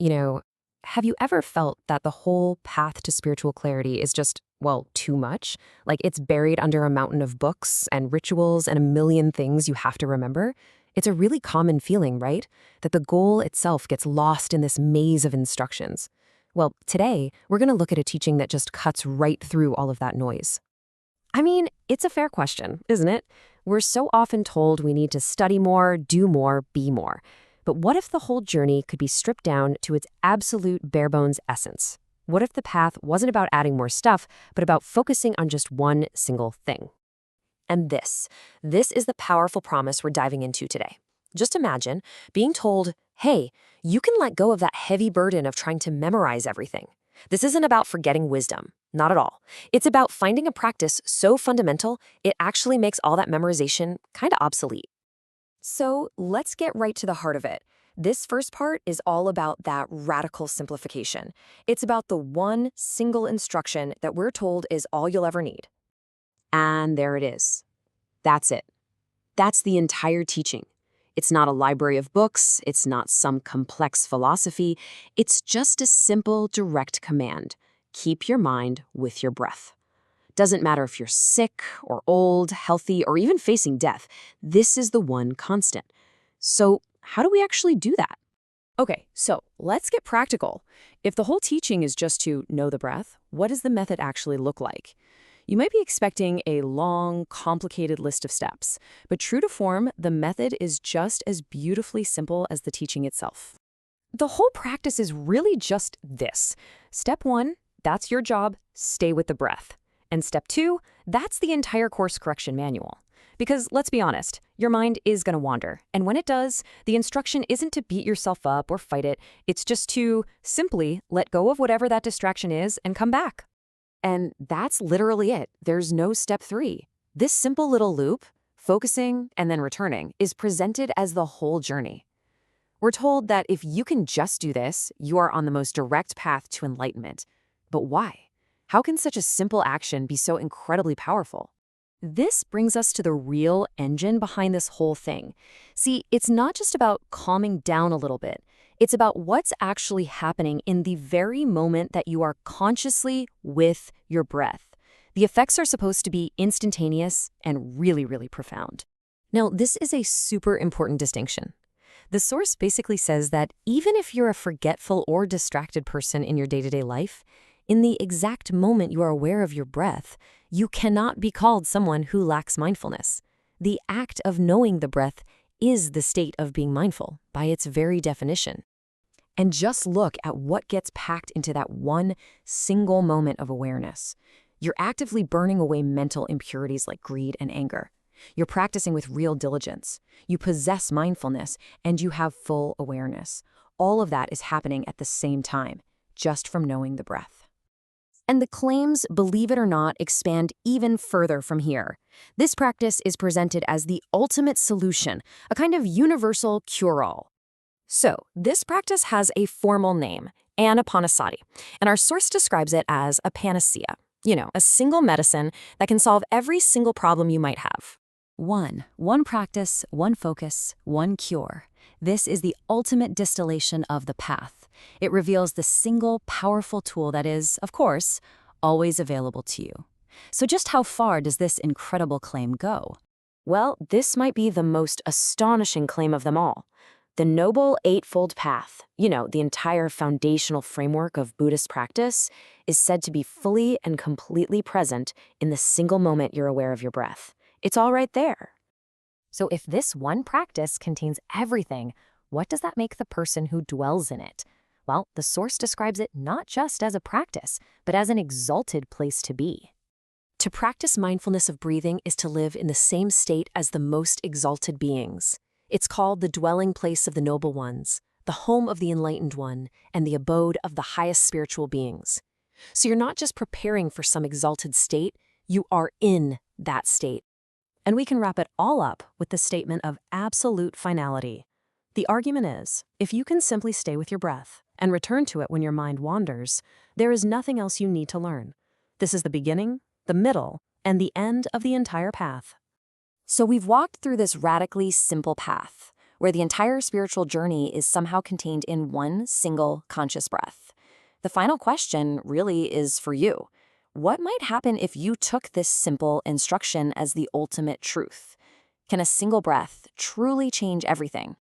You know, have you ever felt that the whole path to spiritual clarity is just, well, too much? Like it's buried under a mountain of books and rituals and a million things you have to remember? It's a really common feeling, right? That the goal itself gets lost in this maze of instructions. Well, today, we're going to look at a teaching that just cuts right through all of that noise. I mean, it's a fair question, isn't it? We're so often told we need to study more, do more, be more. But what if the whole journey could be stripped down to its absolute bare bones essence? What if the path wasn't about adding more stuff, but about focusing on just one single thing? And this is the powerful promise we're diving into today. Just imagine being told, hey, you can let go of that heavy burden of trying to memorize everything. This isn't about forgetting wisdom, not at all. It's about finding a practice so fundamental, it actually makes all that memorization kind of obsolete. So let's get right to the heart of it. This first part is all about that radical simplification. It's about the one single instruction that we're told is all you'll ever need. And there it is. That's it. That's the entire teaching. It's not a library of books. It's not some complex philosophy. It's just a simple, direct command. Keep your mind with your breath. Doesn't matter if you're sick or old, healthy, or even facing death. This is the one constant. So how do we actually do that? Okay, so let's get practical. If the whole teaching is just to know the breath, what does the method actually look like? You might be expecting a long, complicated list of steps, but true to form, the method is just as beautifully simple as the teaching itself. The whole practice is really just this. Step 1, that's your job, stay with the breath. And step 2, that's the entire course correction manual. Because let's be honest, your mind is going to wander. And when it does, the instruction isn't to beat yourself up or fight it. It's just to simply let go of whatever that distraction is and come back. And that's literally it. There's no step 3. This simple little loop, focusing and then returning, is presented as the whole journey. We're told that if you can just do this, you are on the most direct path to enlightenment. But why? How can such a simple action be so incredibly powerful? This brings us to the real engine behind this whole thing. See, it's not just about calming down a little bit. It's about what's actually happening in the very moment that you are consciously with your breath. The effects are supposed to be instantaneous and really, really profound. Now, this is a super important distinction. The source basically says that even if you're a forgetful or distracted person in your day-to-day life, in the exact moment you are aware of your breath, you cannot be called someone who lacks mindfulness. The act of knowing the breath is the state of being mindful by its very definition. And just look at what gets packed into that one single moment of awareness. You're actively burning away mental impurities like greed and anger. You're practicing with real diligence. You possess mindfulness, and you have full awareness. All of that is happening at the same time, just from knowing the breath. And the claims, believe it or not, expand even further from here. This practice is presented as the ultimate solution, a kind of universal cure-all. So, this practice has a formal name, anapanasati, and our source describes it as a panacea. A single medicine that can solve every single problem you might have. One practice, one focus, one cure. This is the ultimate distillation of the path. It reveals the single powerful tool that is, of course, always available to you. So just how far does this incredible claim go? Well, this might be the most astonishing claim of them all. The Noble Eightfold Path, the entire foundational framework of Buddhist practice, is said to be fully and completely present in the single moment you're aware of your breath. It's all right there. So if this one practice contains everything, what does that make the person who dwells in it? Well, the source describes it not just as a practice, but as an exalted place to be. To practice mindfulness of breathing is to live in the same state as the most exalted beings. It's called the dwelling place of the noble ones, the home of the enlightened one, and the abode of the highest spiritual beings. So you're not just preparing for some exalted state, you are in that state. And we can wrap it all up with the statement of absolute finality. The argument is, if you can simply stay with your breath and return to it when your mind wanders, there is nothing else you need to learn. This is the beginning, the middle, and the end of the entire path. So we've walked through this radically simple path. where the entire spiritual journey is somehow contained in one single conscious breath. The final question really is for you. What might happen if you took this simple instruction as the ultimate truth? Can a single breath truly change everything?